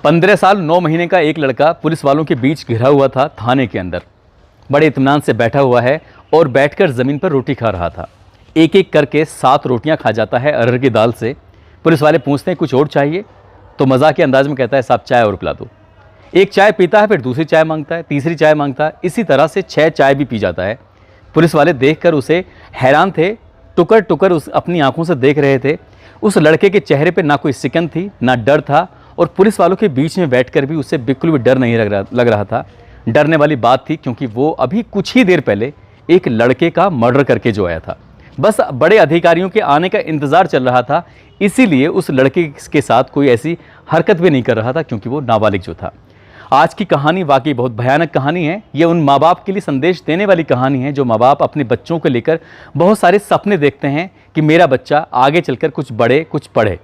15 साल 9 महीने का एक लड़का पुलिस वालों के बीच घिरा हुआ था थाने के अंदर। बड़े इत्मीनान से बैठा हुआ है और बैठकर ज़मीन पर रोटी खा रहा था। एक एक करके 7 रोटियां खा जाता है अरहर की दाल से। पुलिस वाले पूछते हैं कुछ और चाहिए, तो मजाक के अंदाज में कहता है साहब चाय और पिला दो। एक चाय पीता है, फिर दूसरी चाय मांगता है, तीसरी चाय मांगता है, इसी तरह से 6 चाय भी पी जाता है। पुलिस वाले देखकर उसे हैरान थे, टुकर टुकर उस अपनी आंखों से देख रहे थे। उस लड़के के चेहरे पर ना कोई सिकन थी, ना डर था, और पुलिस वालों के बीच में बैठकर भी उसे बिल्कुल भी डर नहीं लग रहा था। डरने वाली बात थी, क्योंकि वो अभी कुछ ही देर पहले एक लड़के का मर्डर करके जो आया था। बस बड़े अधिकारियों के आने का इंतज़ार चल रहा था, इसीलिए उस लड़के के साथ कोई ऐसी हरकत भी नहीं कर रहा था, क्योंकि वो नाबालिग जो था। आज की कहानी वाकई बहुत भयानक कहानी है। ये उन माँ बाप के लिए संदेश देने वाली कहानी है जो माँ बाप अपने बच्चों को लेकर बहुत सारे सपने देखते हैं कि मेरा बच्चा आगे चलकर कुछ बढ़े, कुछ पढ़े।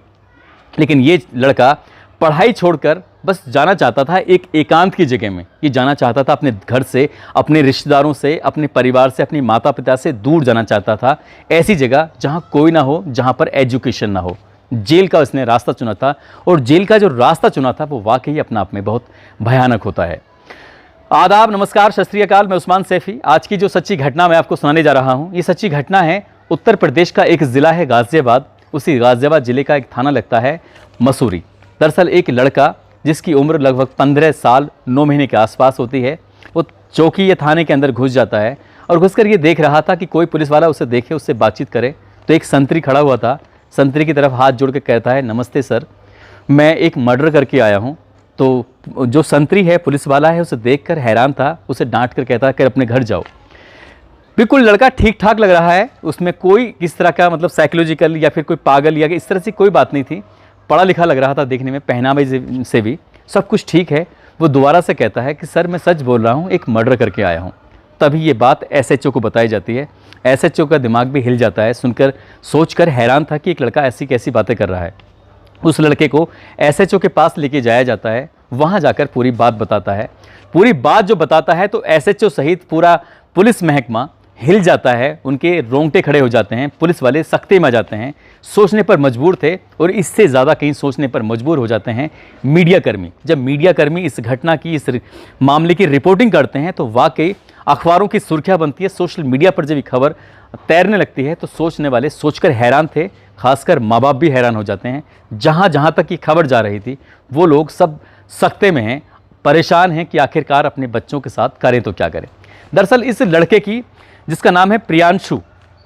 लेकिन ये लड़का पढ़ाई छोड़कर बस जाना चाहता था एक एकांत की जगह में। ये जाना चाहता था अपने घर से, अपने रिश्तेदारों से, अपने परिवार से, अपने माता पिता से दूर जाना चाहता था। ऐसी जगह जहां कोई ना हो, जहां पर एजुकेशन ना हो। जेल का उसने रास्ता चुना था, और जेल का जो रास्ता चुना था वो वाकई अपने आप में बहुत भयानक होता है। आदाब, नमस्कार, सत श्री अकाल। मैं उस्मान सैफी। आज की जो सच्ची घटना मैं आपको सुनाने जा रहा हूँ, ये सच्ची घटना है उत्तर प्रदेश का एक ज़िला है गाज़ियाबाद। उसी गाज़ियाबाद ज़िले का एक थाना लगता है मसूरी। दरअसल एक लड़का जिसकी उम्र लगभग 15 साल 9 महीने के आसपास होती है, वो चौकी या थाने के अंदर घुस जाता है और घुसकर ये देख रहा था कि कोई पुलिस वाला उसे देखे, उससे बातचीत करे। तो एक संतरी खड़ा हुआ था। संतरी की तरफ हाथ जोड़ के कहता है, नमस्ते सर, मैं एक मर्डर करके आया हूँ। तो जो संतरी है, पुलिस वाला है, उसे देख कर हैरान था। उसे डांट कर कहता है कि अपने घर जाओ। बिल्कुल लड़का ठीक ठाक लग रहा है, उसमें कोई किस तरह का मतलब साइकोलॉजिकल या फिर कोई पागल या इस तरह से कोई बात नहीं थी। पढ़ा लिखा लग रहा था देखने में, पहनावे से भी सब कुछ ठीक है। वो दोबारा से कहता है कि सर मैं सच बोल रहा हूँ, एक मर्डर करके आया हूँ। तभी ये बात एसएचओ को बताई जाती है। एसएचओ का दिमाग भी हिल जाता है, सुनकर सोचकर हैरान था कि एक लड़का ऐसी कैसी बातें कर रहा है। उस लड़के को एसएचओ के पास लेके जाया जाता है। वहाँ जाकर पूरी बात बताता है। पूरी बात जो बताता है तो एसएचओ सहित पूरा पुलिस महकमा हिल जाता है, उनके रोंगटे खड़े हो जाते हैं। पुलिस वाले सख्ते में आ जाते हैं, सोचने पर मजबूर थे, और इससे ज़्यादा कहीं सोचने पर मजबूर हो जाते हैं मीडिया कर्मी। जब मीडिया कर्मी इस घटना की, इस मामले की रिपोर्टिंग करते हैं तो वाकई अखबारों की सुर्खियाँ बनती है। सोशल मीडिया पर जब ये खबर तैरने लगती है तो सोचने वाले सोचकर हैरान थे, खासकर माँ बाप भी हैरान हो जाते हैं। जहाँ जहाँ तक ये खबर जा रही थी वो लोग सब सख्ते में हैं, परेशान हैं कि आखिरकार अपने बच्चों के साथ करें तो क्या करें। दरअसल इस लड़के की, जिसका नाम है प्रियांशु,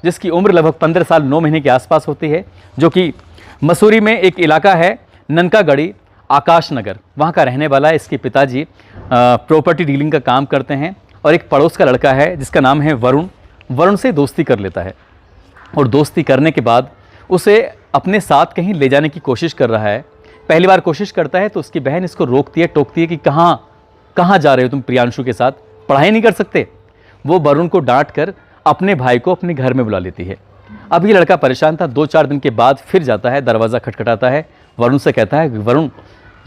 जिसकी उम्र लगभग 15 साल 9 महीने के आसपास होती है, जो कि मसूरी में एक इलाका है ननकागढ़ी, आकाश नगर, वहाँ का रहने वाला है। इसके पिताजी प्रॉपर्टी डीलिंग का काम करते हैं, और एक पड़ोस का लड़का है जिसका नाम है वरुण। वरुण से दोस्ती कर लेता है, और दोस्ती करने के बाद उसे अपने साथ कहीं ले जाने की कोशिश कर रहा है। पहली बार कोशिश करता है तो उसकी बहन इसको रोकती है, टोकती है कि कहाँ जा रहे हो तुम प्रियांशु के साथ, पढ़ाई नहीं कर सकते। वो वरुण को डांट कर अपने भाई को अपने घर में बुला लेती है। अब ये लड़का परेशान था। 2-4 दिन के बाद फिर जाता है, दरवाज़ा खटखटाता है, वरुण से कहता है वरुण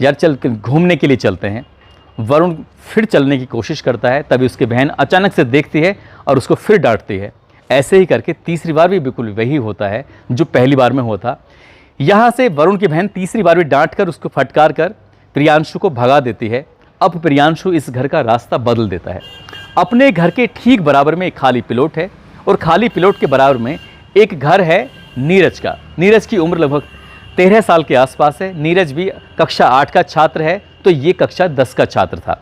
यार चल घूमने के लिए चलते हैं। वरुण फिर चलने की कोशिश करता है, तभी उसकी बहन अचानक से देखती है और उसको फिर डांटती है। ऐसे ही करके तीसरी बार भी बिल्कुल वही होता है जो पहली बार में हुआ था। यहाँ से वरुण की बहन तीसरी बार भी डांट कर, उसको फटकार कर प्रियांशु को भगा देती है। अब प्रियांशु इस घर का रास्ता बदल देता है। अपने घर के ठीक बराबर में एक खाली प्लॉट है, और खाली प्लॉट के बराबर में एक घर है नीरज का। नीरज की उम्र लगभग 13 साल के आसपास है। नीरज भी कक्षा 8 का छात्र है, तो ये कक्षा 10 का छात्र था।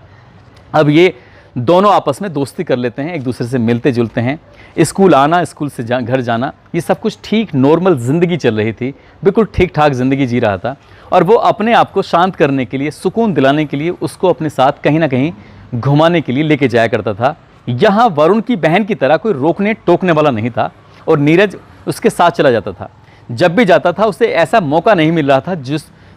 अब ये दोनों आपस में दोस्ती कर लेते हैं, एक दूसरे से मिलते जुलते हैं। स्कूल आना, स्कूल से घर जाना, ये सब कुछ ठीक नॉर्मल ज़िंदगी चल रही थी। बिल्कुल ठीक ठाक ज़िंदगी जी रहा था, और वो अपने आप को शांत करने के लिए, सुकून दिलाने के लिए उसको अपने साथ कहीं ना कहीं घुमाने के लिए लेके जाया करता था। यहाँ वरुण की बहन की तरह कोई रोकने टोकने वाला नहीं था, और नीरज उसके साथ चला जाता था। जब भी जाता था उसे ऐसा मौका नहीं मिल रहा था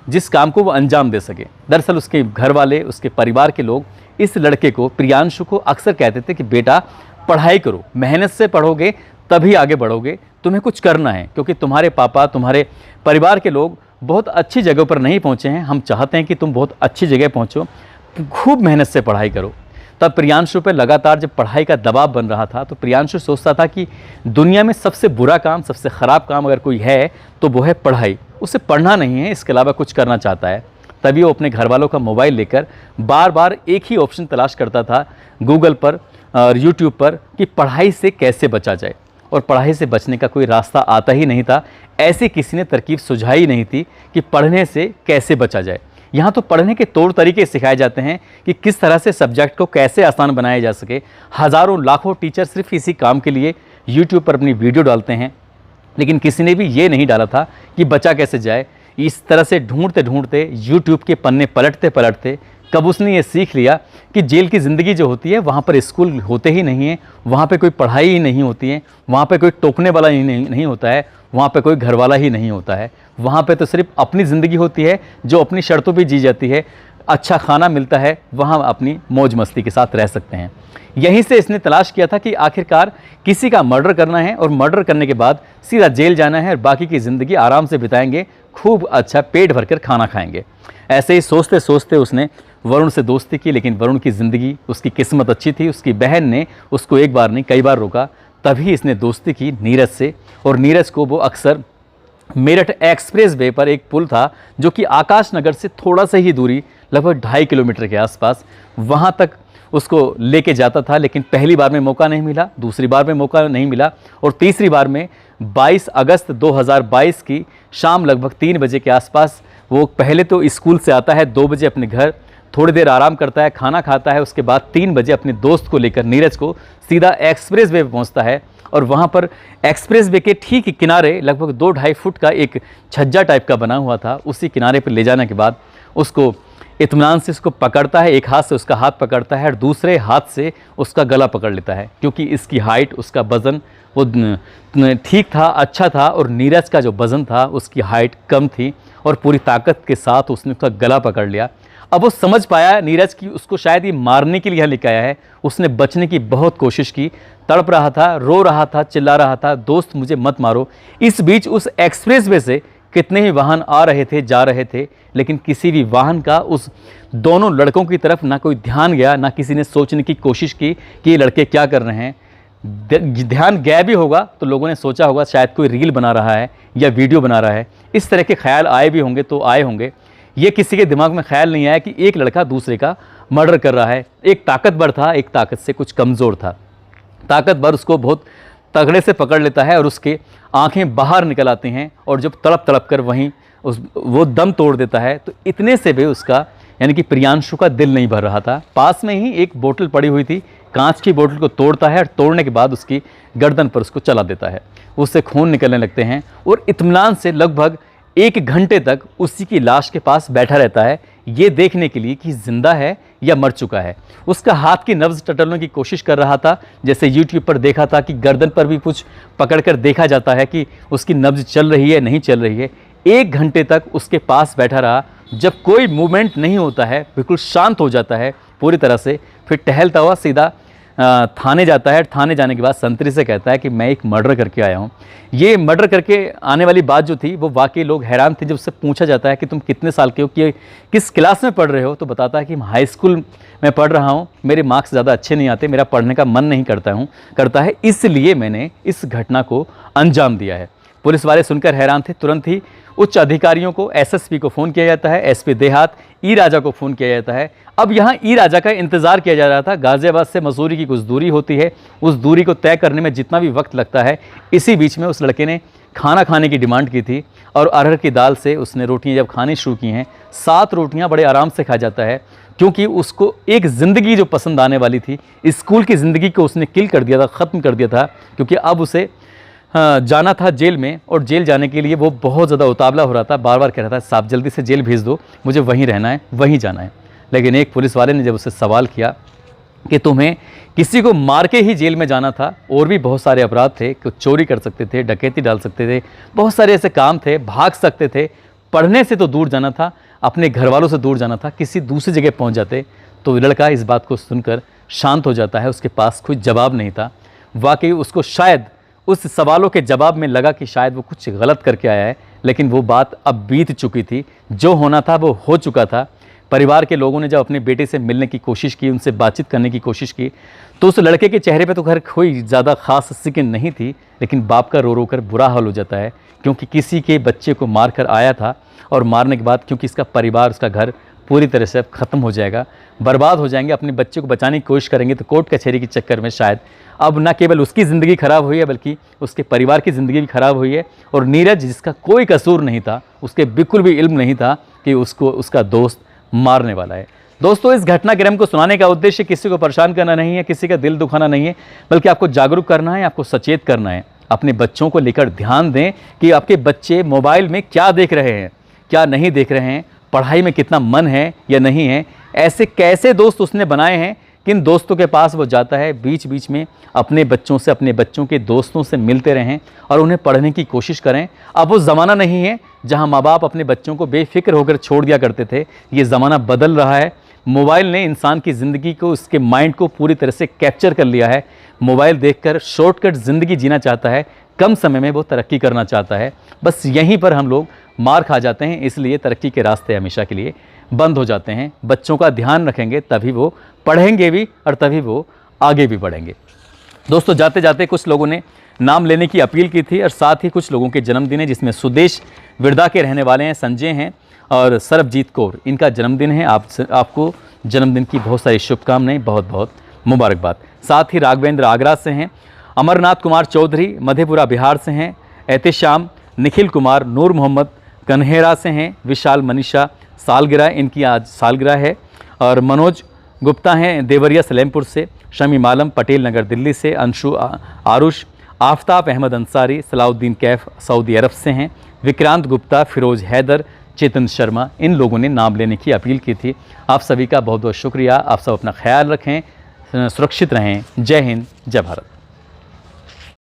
जिस काम को वो अंजाम दे सके। दरअसल उसके घर वाले, उसके परिवार के लोग इस लड़के को, प्रियांशु को, अक्सर कहते थे कि बेटा पढ़ाई करो, मेहनत से पढ़ोगे तभी आगे बढ़ोगे, तुम्हें कुछ करना है, क्योंकि तुम्हारे पापा, तुम्हारे परिवार के लोग बहुत अच्छी जगह पर नहीं पहुँचे हैं। हम चाहते हैं कि तुम बहुत अच्छी जगह पहुँचो, खूब मेहनत से पढ़ाई करो। तब प्रियांशु पे लगातार जब पढ़ाई का दबाव बन रहा था तो प्रियांशु सोचता था कि दुनिया में सबसे बुरा काम, सबसे ख़राब काम अगर कोई है तो वो है पढ़ाई। उसे पढ़ना नहीं है, इसके अलावा कुछ करना चाहता है। तभी वो अपने घर वालों का मोबाइल लेकर बार बार एक ही ऑप्शन तलाश करता था गूगल पर और यूट्यूब पर कि पढ़ाई से कैसे बचा जाए, और पढ़ाई से बचने का कोई रास्ता आता ही नहीं था। ऐसी किसी ने तरकीब सुझाई नहीं थी कि पढ़ने से कैसे बचा जाए। यहाँ तो पढ़ने के तौर तरीके सिखाए जाते हैं कि किस तरह से सब्जेक्ट को कैसे आसान बनाया जा सके। हज़ारों लाखों टीचर सिर्फ इसी काम के लिए यूट्यूब पर अपनी वीडियो डालते हैं, लेकिन किसी ने भी ये नहीं डाला था कि बचा कैसे जाए। इस तरह से ढूंढते ढूंढते यूट्यूब के पन्ने पलटते पलटते कब उसने ये सीख लिया कि जेल की ज़िंदगी जो होती है वहाँ पर स्कूल होते ही नहीं है, वहाँ पे कोई पढ़ाई ही नहीं होती है, वहाँ पे कोई टोकने वाला ही नहीं होता है, वहाँ पे कोई घर वाला ही नहीं होता है। वहाँ पे तो सिर्फ अपनी ज़िंदगी होती है जो अपनी शर्तों पे जी जाती है। अच्छा खाना मिलता है, वहाँ अपनी मौज मस्ती के साथ रह सकते हैं। यहीं से इसने तलाश किया था कि आखिरकार किसी का मर्डर करना है और मर्डर करने के बाद सीधा जेल जाना है और बाकी की ज़िंदगी आराम से बिताएंगे, खूब अच्छा पेट भरकर खाना खाएंगे। ऐसे ही सोचते सोचते उसने वरुण से दोस्ती की, लेकिन वरुण की ज़िंदगी, उसकी किस्मत अच्छी थी। उसकी बहन ने उसको एक बार नहीं कई बार रोका, तभी इसने दोस्ती की नीरज से। और नीरज को वो अक्सर मेरठ एक्सप्रेस वे पर एक पुल था जो कि आकाश नगर से थोड़ा सा ही दूरी, लगभग 2.5 किलोमीटर के आसपास, वहाँ तक उसको लेके जाता था। लेकिन पहली बार में मौका नहीं मिला, दूसरी बार में मौका नहीं मिला, और तीसरी बार में 22 अगस्त 2022 की शाम लगभग 3 बजे के आसपास वो पहले तो स्कूल से आता है, 2 बजे अपने घर थोड़ी देर आराम करता है, खाना खाता है, उसके बाद 3 बजे अपने दोस्त को लेकर नीरज को सीधा एक्सप्रेस वे पहुँचता है। और वहाँ पर एक्सप्रेस वे के ठीक किनारे लगभग 2-2.5 फुट का एक छज्जा टाइप का बना हुआ था। उसी किनारे पर ले जाने के बाद उसको इत्मीनान से उसको पकड़ता है, एक हाथ से उसका हाथ पकड़ता है और दूसरे हाथ से उसका गला पकड़ लेता है, क्योंकि इसकी हाइट, उसका वज़न वो ठीक था, अच्छा था, और नीरज का जो वज़न था उसकी हाइट कम थी, और पूरी ताकत के साथ उसने उसका गला पकड़ लिया। अब वो समझ पाया नीरज की उसको शायद ये मारने के लिए यहाँ लेके आया है। उसने बचने की बहुत कोशिश की, तड़प रहा था, रो रहा था, चिल्ला रहा था, दोस्त मुझे मत मारो। इस बीच उस एक्सप्रेस वे से कितने ही वाहन आ रहे थे, जा रहे थे, लेकिन किसी भी वाहन का उस दोनों लड़कों की तरफ ना कोई ध्यान गया, ना किसी ने सोचने की कोशिश की कि ये लड़के क्या कर रहे हैं। ध्यान गया भी होगा तो लोगों ने सोचा होगा शायद कोई रील बना रहा है या वीडियो बना रहा है। इस तरह के ख्याल आए भी होंगे तो आए होंगे। ये किसी के दिमाग में ख्याल नहीं आया कि एक लड़का दूसरे का मर्डर कर रहा है। एक ताकतवर था, एक ताकत से कुछ कमज़ोर था। ताकतवर उसको बहुत तगड़े से पकड़ लेता है और उसके आंखें बाहर निकल आती हैं, और जब तड़प तड़प कर वहीं वो दम तोड़ देता है, तो इतने से भी उसका यानी कि प्रियांशु का दिल नहीं भर रहा था। पास में ही एक बोतल पड़ी हुई थी, कांच की बोतल को तोड़ता है और तोड़ने के बाद उसकी गर्दन पर उसको चला देता है। उससे खून निकलने लगते हैं, और इत्मीनान से लगभग 1 घंटे तक उसी की लाश के पास बैठा रहता है, ये देखने के लिए कि जिंदा है या मर चुका है। उसका हाथ की नब्ज़ टटोलने की कोशिश कर रहा था, जैसे यूट्यूब पर देखा था कि गर्दन पर भी कुछ पकड़कर देखा जाता है कि उसकी नब्ज़ चल रही है नहीं चल रही है। 1 घंटे तक उसके पास बैठा रहा। जब कोई मूवमेंट नहीं होता है, बिल्कुल शांत हो जाता है पूरी तरह से, फिर टहलता हुआ सीधा थाने जाता है। थाने जाने के बाद संतरी से कहता है कि मैं एक मर्डर करके आया हूँ। ये मर्डर करके आने वाली बात जो थी वो वाकई लोग हैरान थे। जब उससे पूछा जाता है कि तुम कितने साल के हो, कि किस क्लास में पढ़ रहे हो, तो बताता है कि मैं हाई स्कूल में पढ़ रहा हूँ, मेरे मार्क्स ज़्यादा अच्छे नहीं आते, मेरा पढ़ने का मन नहीं करता है, इसलिए मैंने इस घटना को अंजाम दिया है। पुलिस वाले सुनकर हैरान थे। तुरंत ही उच्च अधिकारियों को, एसएसपी को फ़ोन किया जाता है, एसपी देहात ई राजा को फ़ोन किया जाता है। अब यहाँ ई राजा का इंतज़ार किया जा रहा था। गाज़ियाबाद से मसूरी की कुछ दूरी होती है, उस दूरी को तय करने में जितना भी वक्त लगता है, इसी बीच में उस लड़के ने खाना खाने की डिमांड की थी, और अरहर की दाल से उसने रोटियाँ जब खानी शुरू की हैं, 7 रोटियाँ बड़े आराम से खा जाता है, क्योंकि उसको एक ज़िंदगी जो पसंद आने वाली थी, स्कूल की ज़िंदगी को उसने किल कर दिया था, ख़त्म कर दिया था, क्योंकि अब उसे जाना था जेल में, और जेल जाने के लिए वो बहुत ज़्यादा उतावला हो रहा था। बार बार कह रहा था साहब जल्दी से जेल भेज दो, मुझे वहीं रहना है, वहीं जाना है। लेकिन एक पुलिस वाले ने जब उससे सवाल किया कि तुम्हें किसी को मार के ही जेल में जाना था, और भी बहुत सारे अपराध थे, कुछ चोरी कर सकते थे, डकैती डाल सकते थे, बहुत सारे ऐसे काम थे, भाग सकते थे, पढ़ने से तो दूर जाना था, अपने घर वालों से दूर जाना था, किसी दूसरी जगह पहुंच जाते। तो लड़का इस बात को सुनकर शांत हो जाता है। उसके पास कोई जवाब नहीं था। वाकई उसको शायद उस सवालों के जवाब में लगा कि शायद वो कुछ गलत करके आया है, लेकिन वो बात अब बीत चुकी थी। जो होना था वो हो चुका था। परिवार के लोगों ने जब अपने बेटे से मिलने की कोशिश की, उनसे बातचीत करने की कोशिश की, तो उस लड़के के चेहरे पे तो खैर कोई ज़्यादा खास सिकन नहीं थी, लेकिन बाप का रो रो कर बुरा हाल हो जाता है, क्योंकि किसी के बच्चे को मार कर आया था और मारने के बाद क्योंकि इसका परिवार, उसका घर पूरी तरह से ख़त्म हो जाएगा, बर्बाद हो जाएंगे। अपने बच्चे को बचाने की कोशिश करेंगे तो कोर्ट कचहरी के चक्कर में शायद अब न केवल उसकी ज़िंदगी ख़राब हुई है बल्कि उसके परिवार की ज़िंदगी भी ख़राब हुई है। और नीरज, जिसका कोई कसूर नहीं था, उसके बिल्कुल भी इल्म नहीं था कि उसको उसका दोस्त मारने वाला है। दोस्तों, इस घटनाक्रम को सुनाने का उद्देश्य किसी को परेशान करना नहीं है, किसी का दिल दुखाना नहीं है, बल्कि आपको जागरूक करना है, आपको सचेत करना है। अपने बच्चों को लेकर ध्यान दें कि आपके बच्चे मोबाइल में क्या देख रहे हैं, क्या नहीं देख रहे हैं, पढ़ाई में कितना मन है या नहीं है, ऐसे कैसे दोस्त उसने बनाए हैं, किन दोस्तों के पास वो जाता है। बीच बीच में अपने बच्चों से, अपने बच्चों के दोस्तों से मिलते रहें और उन्हें पढ़ने की कोशिश करें। अब वो ज़माना नहीं है जहां माँ बाप अपने बच्चों को बेफिक्र होकर छोड़ दिया करते थे। ये ज़माना बदल रहा है। मोबाइल ने इंसान की ज़िंदगी को, उसके माइंड को पूरी तरह से कैप्चर कर लिया है। मोबाइल देखकर शॉर्टकट ज़िंदगी जीना चाहता है, कम समय में वो तरक्की करना चाहता है। बस यहीं पर हम लोग मार खा जाते हैं, इसलिए तरक्की के रास्ते हमेशा के लिए बंद हो जाते हैं। बच्चों का ध्यान रखेंगे तभी वो पढ़ेंगे भी और तभी वो आगे भी बढ़ेंगे। दोस्तों, जाते जाते कुछ लोगों ने नाम लेने की अपील की थी और साथ ही कुछ लोगों के जन्मदिन है, जिसमें सुदेश विरदा के रहने वाले हैं, संजय हैं और सरबजीत कौर, इनका जन्मदिन है। आपको जन्मदिन की बहुत सारी शुभकामनाएं, बहुत बहुत मुबारकबाद। साथ ही राघवेंद्र आगरा से हैं, अमरनाथ कुमार चौधरी मधेपुरा बिहार से हैं, एहतेशाम, निखिल कुमार, नूर मोहम्मद कन्हेरा से हैं, विशाल मनीषा सालगिरह, इनकी आज सालगिरह है। और मनोज गुप्ता हैं देवरिया सलेमपुर से, शमी मालम पटेल नगर दिल्ली से, अंशु आरुष, आफ्ताब अहमद अंसारी सलाउद्दीन कैफ सऊदी अरब से हैं, विक्रांत गुप्ता, फिरोज हैदर, चेतन शर्मा, इन लोगों ने नाम लेने की अपील की थी। आप सभी का बहुत बहुत शुक्रिया। आप सब अपना ख्याल रखें, सुरक्षित रहें। जय हिंद, जय भारत।